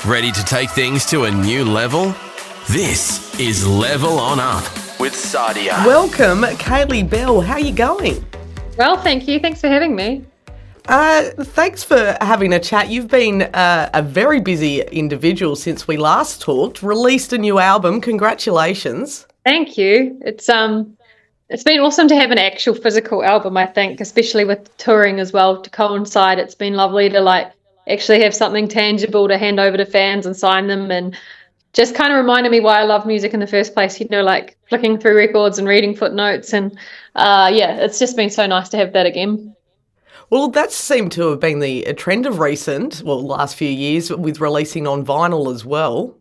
Ready to take things to a new level? This is Level On Up with Sadia. Welcome, Kaylee Bell. How are you going? Well, thank you. Thanks for having me. Thanks for having a chat. You've been a very busy individual since we last talked. Released a new album. Congratulations. Thank you. It's been awesome to have an actual physical album, I think, especially with touring as well to coincide. It's been lovely to actually have something tangible to hand over to fans and sign them, and just kind of reminded me why I love music in the first place, like flicking through records and reading footnotes. And it's just been so nice to have that again. Well, that seemed to have been the trend of last few years with releasing on vinyl as well.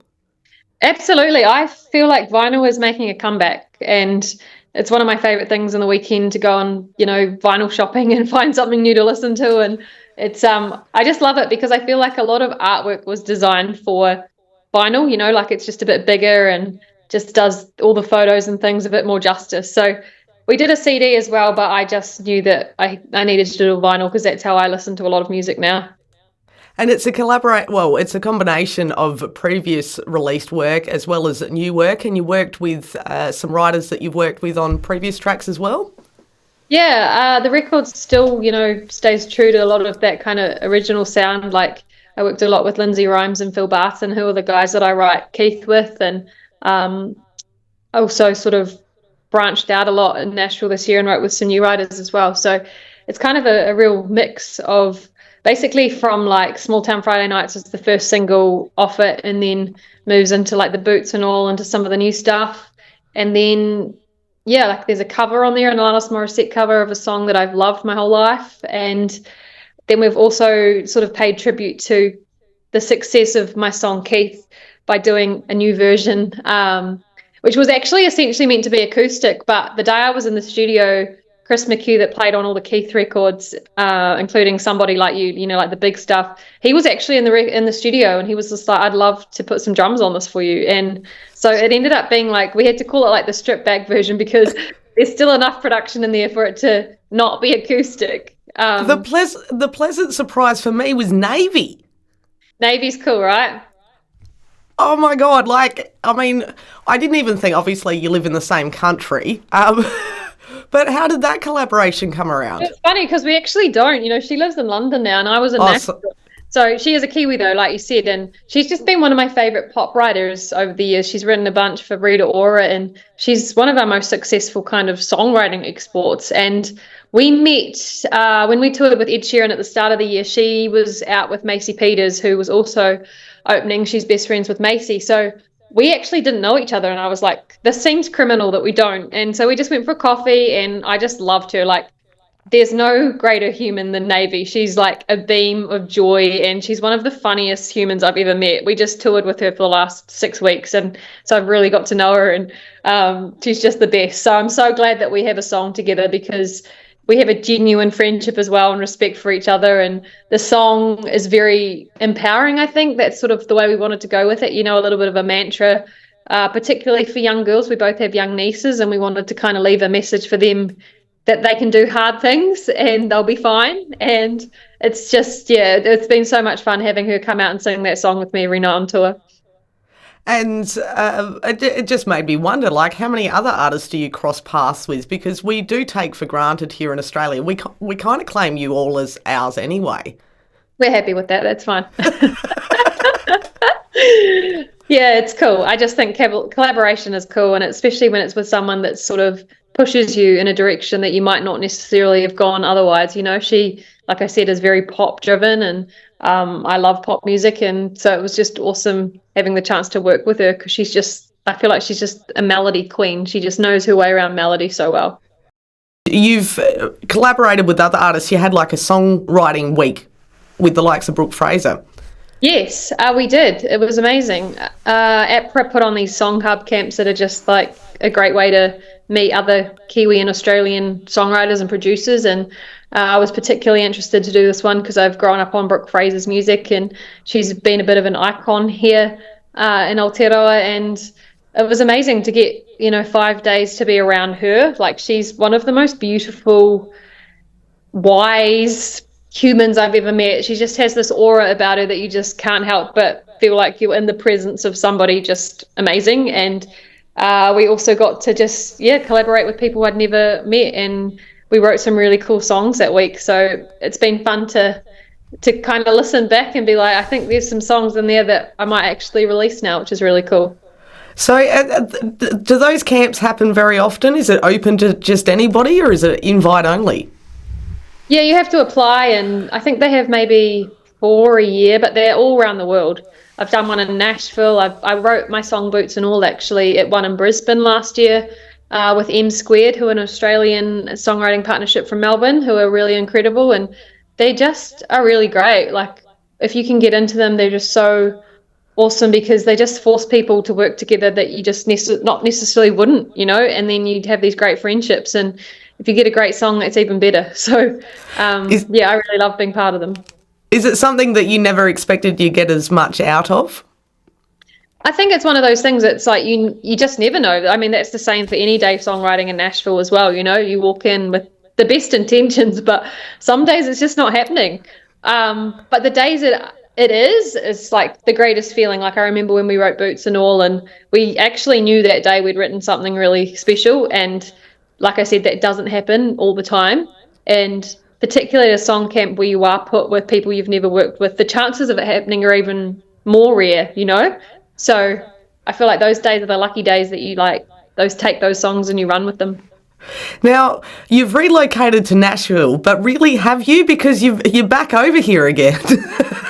Absolutely. I feel like vinyl is making a comeback, and it's one of my favorite things on the weekend to go on, vinyl shopping and find something new to listen to. And it's I just love it because I feel like a lot of artwork was designed for vinyl, it's just a bit bigger and just does all the photos and things a bit more justice. So we did a CD as well, but I just knew that I needed to do a vinyl because that's how I listen to a lot of music now. And it's a combination of previous released work as well as new work, and you worked with some writers that you've worked with on previous tracks as well? Yeah, the record still, stays true to a lot of that kind of original sound. Like I worked a lot with Lindsay Rhymes and Phil Barton, who are the guys that I write Keith with, and also sort of branched out a lot in Nashville this year and wrote with some new writers as well. So it's kind of a real mix of basically from Small Town Friday Nights is the first single off it, and then moves into the Boots and all into some of the new stuff. And then there's a cover on there, an Alanis Morissette cover of a song that I've loved my whole life. And then we've also sort of paid tribute to the success of my song Keith by doing a new version, which was actually essentially meant to be acoustic. But the day I was in the studio, Chris McHugh, that played on all the Keith records, including Somebody Like You, the big stuff, he was actually in the studio, and he was just like, I'd love to put some drums on this for you. And so it ended up being we had to call it the stripped back version because there's still enough production in there for it to not be acoustic. The pleasant surprise for me was Navy. Navy's cool, right? Oh my God. I didn't even think, obviously you live in the same country. But how did that collaboration come around? It's funny because we actually don't. She lives in London now, and I was in Nashville. So she is a Kiwi, though, like you said, and she's just been one of my favourite pop writers over the years. She's written a bunch for Rita Ora, and she's one of our most successful kind of songwriting exports. And we met when we toured with Ed Sheeran at the start of the year. She was out with Macy Peters, who was also opening. She's best friends with Macy. So we actually didn't know each other, and I was like, this seems criminal that we don't. And so we just went for coffee, and I just loved her. There's no greater human than Navy. She's a beam of joy, and she's one of the funniest humans I've ever met. We just toured with her for the last 6 weeks, and so I've really got to know her, and she's just the best. So I'm so glad that we have a song together because we have a genuine friendship as well and respect for each other. And the song is very empowering, I think. That's sort of the way we wanted to go with it, a little bit of a mantra, particularly for young girls. We both have young nieces, and we wanted to kind of leave a message for them that they can do hard things and they'll be fine. And it's just, it's been so much fun having her come out and sing that song with me every night on tour. And it just made me wonder, how many other artists do you cross paths with? Because we do take for granted here in Australia. We kind of claim you all as ours anyway. We're happy with that. That's fine. Yeah, it's cool. I just think collaboration is cool, and especially when it's with someone that sort of pushes you in a direction that you might not necessarily have gone otherwise. She, like I said, is very pop driven, and I love pop music, and so it was just awesome having the chance to work with her because I feel like she's just a melody queen. She just knows her way around melody so well. You've collaborated with other artists. You had a songwriting week with the likes of Brooke Fraser. Yes, we did. It was amazing. APRA put on these song hub camps that are just a great way to meet other Kiwi and Australian songwriters and producers, and I was particularly interested to do this one because I've grown up on Brooke Fraser's music, and she's been a bit of an icon here in Aotearoa, and it was amazing to get 5 days to be around her. She's one of the most beautiful, wise humans I've ever met. She just has this aura about her that you just can't help but feel like you're in the presence of somebody just amazing. And we also got to just collaborate with people I'd never met, and we wrote some really cool songs that week. So it's been fun to kind of listen back and be like, I think there's some songs in there that I might actually release now, which is really cool. So do those camps happen very often? Is it open to just anybody, or is it invite only? Yeah, you have to apply, and I think they have maybe 4 a year, but they're all around the world. I've done one in Nashville. I wrote my song Boots and All actually at one in Brisbane last year with M Squared, who are an Australian songwriting partnership from Melbourne, who are really incredible, and they just are really great. Like, if you can get into them, they're just so awesome because they just force people to work together that you just not necessarily wouldn't, and then you'd have these great friendships, and if you get a great song, it's even better. So I really love being part of them. Is it something that you never expected you get as much out of? I think it's one of those things that's like you just never know. I mean, that's the same for any day songwriting in Nashville as well. You walk in with the best intentions, but some days it's just not happening. But the days it is, it's like the greatest feeling. Like, I remember when we wrote Boots and All, and we actually knew that day we'd written something really special. And like I said, that doesn't happen all the time. And particularly at a song camp where you are put with people you've never worked with, the chances of it happening are even more rare, So I feel like those days are the lucky days that you take those songs and you run with them. Now, you've relocated to Nashville, but really have you? Because you're back over here again.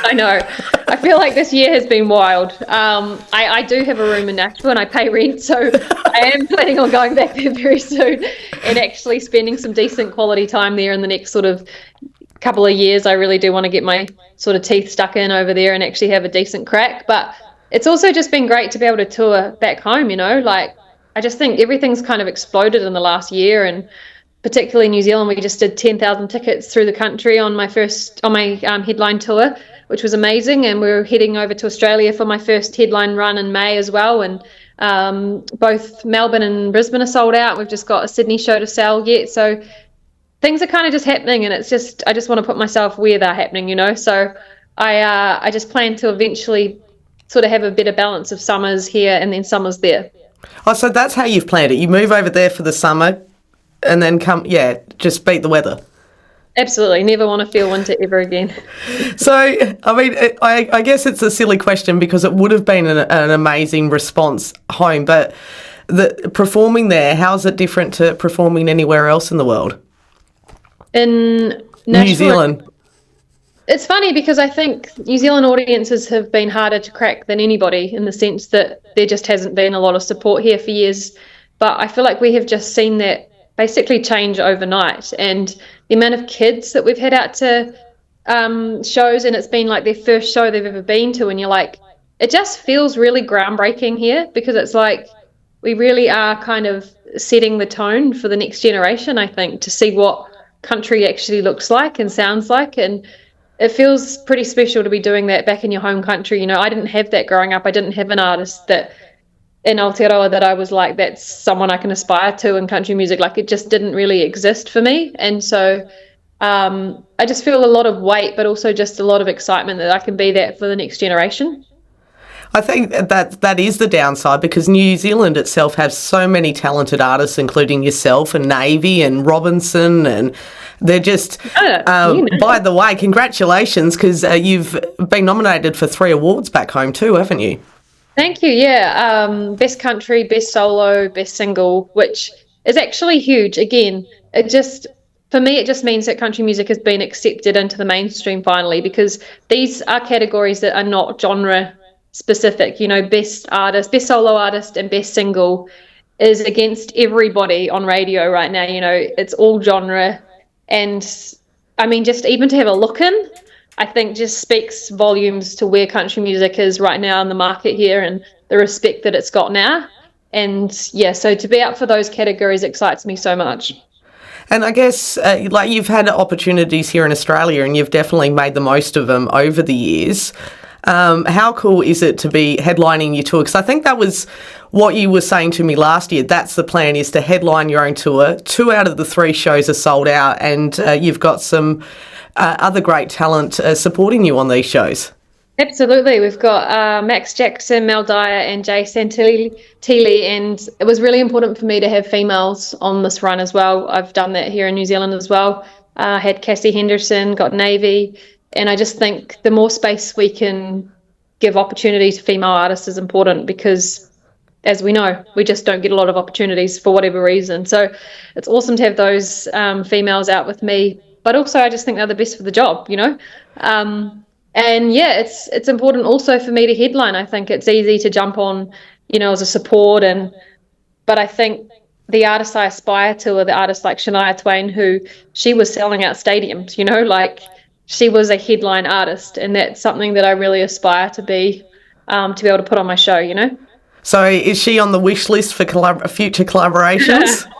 I know. I feel like this year has been wild. I do have a room in Nashville and I pay rent, so I am planning on going back there very soon and actually spending some decent quality time there in the next sort of couple of years. I really do want to get my sort of teeth stuck in over there and actually have a decent crack. But it's also just been great to be able to tour back home, I just think everything's kind of exploded in the last year, and particularly New Zealand. We just did 10,000 tickets through the country on my headline tour, which was amazing. And we're heading over to Australia for my first headline run in May as well. And both Melbourne and Brisbane are sold out. We've just got a Sydney show to sell yet. So things are kind of just happening, and I just want to put myself where they're happening, So I just plan to eventually sort of have a better balance of summers here and then summers there. Oh, so that's how you've planned it. You move over there for the summer and then just beat the weather. Absolutely. Never want to feel winter ever again. So, I mean, I guess it's a silly question because it would have been an amazing response home, but performing there, how's it different to performing anywhere else in the world? In New Zealand. It's funny because I think New Zealand audiences have been harder to crack than anybody, in the sense that there just hasn't been a lot of support here for years. But I feel like we have just seen that basically change overnight. And the amount of kids that we've had out to shows, and it's been like their first show they've ever been to, and you're like, it just feels really groundbreaking here, because it's like we really are kind of setting the tone for the next generation, I think, to see what country actually looks like and sounds like. And it feels pretty special to be doing that back in your home country. I didn't have that growing up. I didn't have an artist that in Aotearoa that I was like, that's someone I can aspire to in country music. Like, it just didn't really exist for me. And so I just feel a lot of weight, but also just a lot of excitement that I can be that for the next generation. I think that is the downside, because New Zealand itself has so many talented artists, including yourself and Navy and Robinson, and they're just, by the way, congratulations, because you've been nominated for 3 awards back home too, haven't you? Thank you, yeah. Best country, best solo, best single, which is actually huge. Again, for me, it just means that country music has been accepted into the mainstream finally, because these are categories that are not genre specific. Best artist, best solo artist, and best single is against everybody on radio right now. It's all genre. And I mean, just even to have a look in, I think just speaks volumes to where country music is right now in the market here, and the respect that it's got now. And so to be up for those categories excites me so much. And I guess you've had opportunities here in Australia, and you've definitely made the most of them over the years. How cool is it to be headlining your tour? Because I think that was what you were saying to me last year. That's the plan, is to headline your own tour. 2 out of the 3 shows are sold out, and you've got some other great talent supporting you on these shows. Absolutely. We've got Max Jackson, Mel Dyer, and Jay Santilli, and it was really important for me to have females on this run as well. I've done that here in New Zealand as well. Had Cassie Henderson, got Navy, and I just think the more space we can give opportunity to female artists is important because, as we know, we just don't get a lot of opportunities for whatever reason. So it's awesome to have those females out with me. But also, I just think they're the best for the job, you know? And yeah, it's important also for me to headline. I think it's easy to jump on, as a support, but I think the artists I aspire to are the artists like Shania Twain, who she was selling out stadiums, like she was a headline artist, and that's something that I really aspire to be able to put on my show. So is she on the wish list for future collaborations?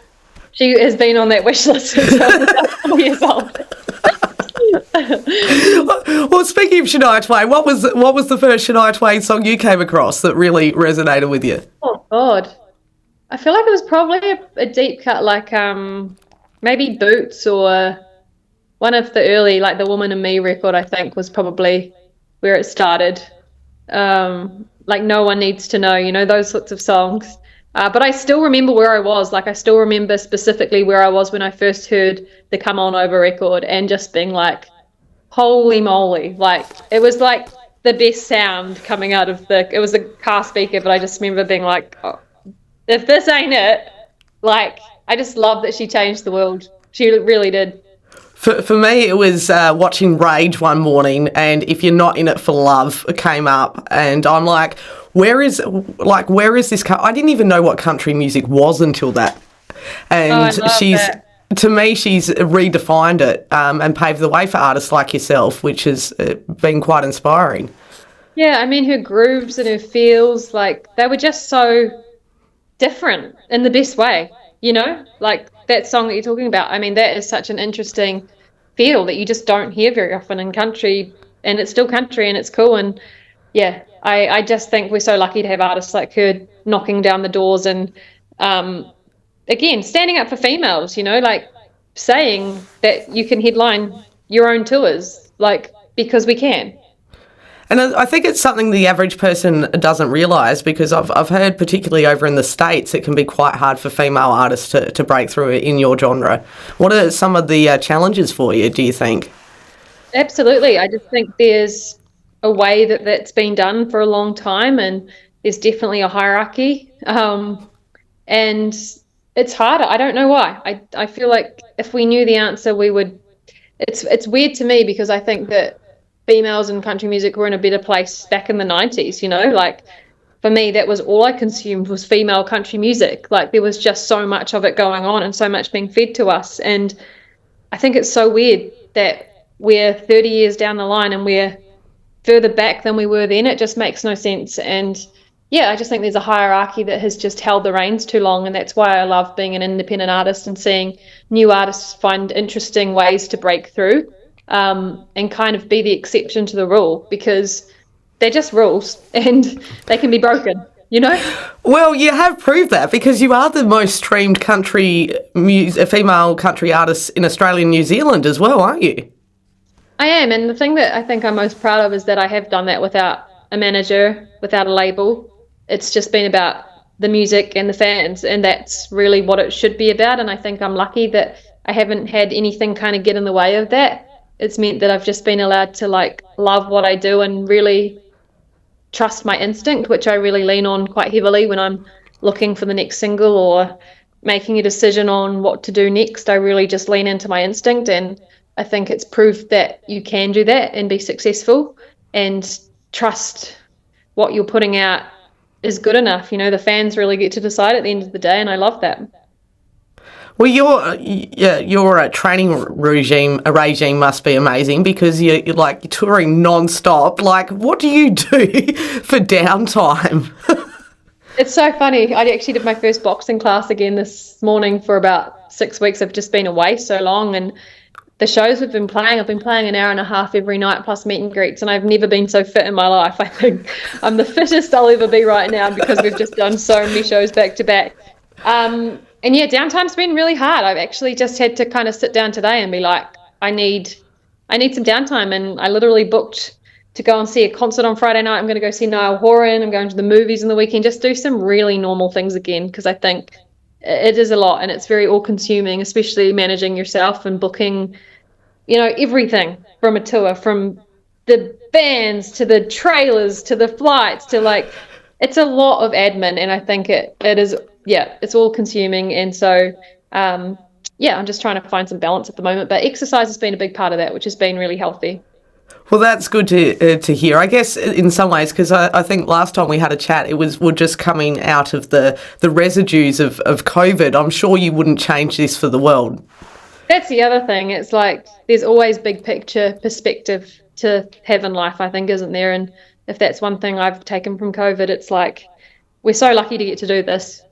She has been on that wish list since I was 4 years old. Well, speaking of Shania Twain, what was the first Shania Twain song you came across that really resonated with you? Oh God, I feel like it was probably a deep cut, like maybe Boots, or one of the early, like the Woman in Me record. I think was probably where it started. Like No One Needs to Know, those sorts of songs. But I still remember where I was. Like, I still remember specifically where I was when I first heard the Come On Over record and just being like, holy moly. Like, it was like the best sound coming out of it was a car speaker, but I just remember being like, oh, if this ain't it, like, I just love that she changed the world. She really did. For me, it was watching Rage one morning, and If You're Not In It For Love came up, and I'm like, where is this? I didn't even know what country music was until that. And to me, she's redefined it and paved the way for artists like yourself, which has been quite inspiring. Yeah, I mean, her grooves and her feels, like, they were just so different in the best way, like that song that you're talking about. I mean, that is such an interesting feel that you just don't hear very often in country, and it's still country and it's cool. And yeah, I just think we're so lucky to have artists like her knocking down the doors and again, standing up for females, like saying that you can headline your own tours, like, because we can. And I think it's something the average person doesn't realise, because I've heard, particularly over in the States, it can be quite hard for female artists to break through in your genre. What are some of the challenges for you, do you think? Absolutely. I just think there's a way that's been done for a long time, and there's definitely a hierarchy. And it's harder. I don't know why. I feel like if we knew the answer, we would... It's weird to me, because I think that females in country music were in a better place back in the 90s, like for me, that was all I consumed was female country music. Like, there was just so much of it going on and so much being fed to us. And I think it's so weird that we're 30 years down the line and we're further back than we were then. It just makes no sense. And yeah, I just think there's a hierarchy that has just held the reins too long. And that's why I love being an independent artist and seeing new artists find interesting ways to break through. And kind of be the exception to the rule, because they're just rules and they can be broken, Well, you have proved that, because you are the most streamed female country artist in Australia and New Zealand as well, aren't you? I am, and the thing that I think I'm most proud of is that I have done that without a manager, without a label. It's just been about the music and the fans, and that's really what it should be about. And I think I'm lucky that I haven't had anything kind of get in the way of that. It's meant that I've just been allowed to, like, love what I do and really trust my instinct, which I really lean on quite heavily when I'm looking for the next single or making a decision on what to do next. I really just lean into my instinct, and I think it's proof that you can do that and be successful and trust what you're putting out is good enough. The fans really get to decide at the end of the day, and I love that. Well, your training regime must be amazing, because you're touring non-stop. Like, what do you do for downtime? It's so funny. I actually did my first boxing class again this morning for about 6 weeks. I've just been away so long, and the shows I've been playing an hour and a half every night plus meet and greets, and I've never been so fit in my life. I think I'm the fittest I'll ever be right now, because we've just done so many shows back to back. And yeah, downtime's been really hard. I've actually just had to kind of sit down today and be like, I need some downtime. And I literally booked to go and see a concert on Friday night. I'm going to go see Niall Horan. I'm going to the movies on the weekend. Just do some really normal things again, because I think it is a lot and it's very all-consuming, especially managing yourself and booking, everything from a tour, from the bands to the trailers to the flights to it's a lot of admin, and I think it is, it's all-consuming. And so I'm just trying to find some balance at the moment, but exercise has been a big part of that, which has been really healthy. Well, that's good to hear, I guess, in some ways, because I think last time we had a chat, we're just coming out of the residues of COVID. I'm sure you wouldn't change this for the world. That's the other thing. It's like there's always big picture perspective to have in life, I think, isn't there? And if that's one thing I've taken from COVID, it's like we're so lucky to get to do this.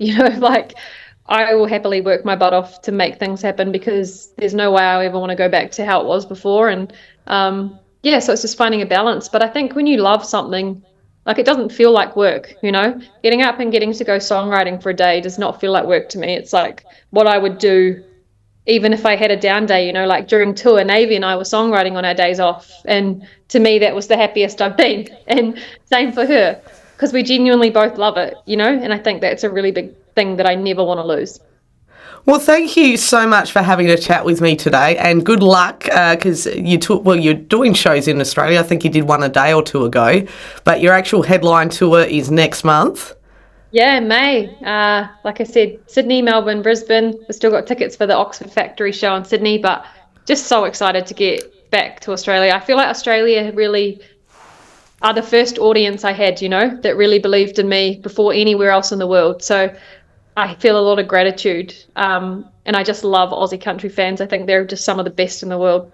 I will happily work my butt off to make things happen, because there's no way I ever want to go back to how it was before. And so it's just finding a balance. But I think when you love something, it doesn't feel like work, Getting up and getting to go songwriting for a day does not feel like work to me. It's like what I would do even if I had a down day, like during tour, Navy and I were songwriting on our days off. And to me, that was the happiest I've been. And same for her, because we genuinely both love it, And I think that's a really big thing that I never want to lose. Well, thank you so much for having a chat with me today, and good luck, because you're doing shows in Australia. I think you did one a day or two ago, but your actual headline tour is next month. Yeah, May. Like I said, Sydney, Melbourne, Brisbane. We've still got tickets for the Oxford Factory show in Sydney, but just so excited to get back to Australia. I feel like Australia really are the first audience I had, that really believed in me before anywhere else in the world. So I feel a lot of gratitude, and I just love Aussie country fans. I think they're just some of the best in the world.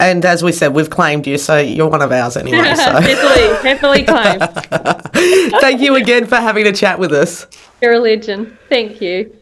And as we said, we've claimed you, so you're one of ours anyway. So. Definitely claimed. Thank you again for having a chat with us. You're a legend. Thank you.